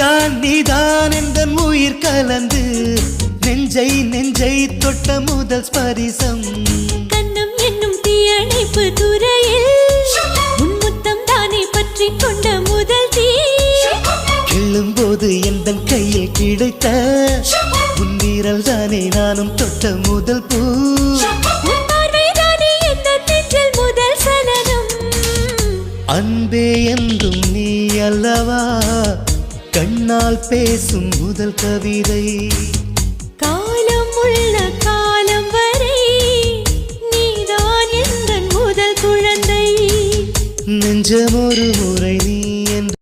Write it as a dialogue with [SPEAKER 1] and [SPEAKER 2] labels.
[SPEAKER 1] நீதான் எந்தன் உயிர் கலந்து நெஞ்சை தொட்ட முதல் ஸ்பரிசம்
[SPEAKER 2] கண்ணம் என்னும் தீயணைப்பு துறையில் முன்முத்தம் தானே பற்றி கொண்ட முதல் தீ
[SPEAKER 1] கிள்ளும்போது எந்தன் கையில் கிடைத்த உன்வீரல் தானே நானும் தொட்ட முதல் பூ
[SPEAKER 2] முதல் சலனம்
[SPEAKER 1] அன்பே என்றும் நீ அல்லவா கண்ணால் பேசும் முதல் கவிதை
[SPEAKER 2] காலம் உள்ள காலம் வரை நீதான் எந்த முதல் குழந்தை
[SPEAKER 1] நெஞ்சம் ஒரு முறை நீ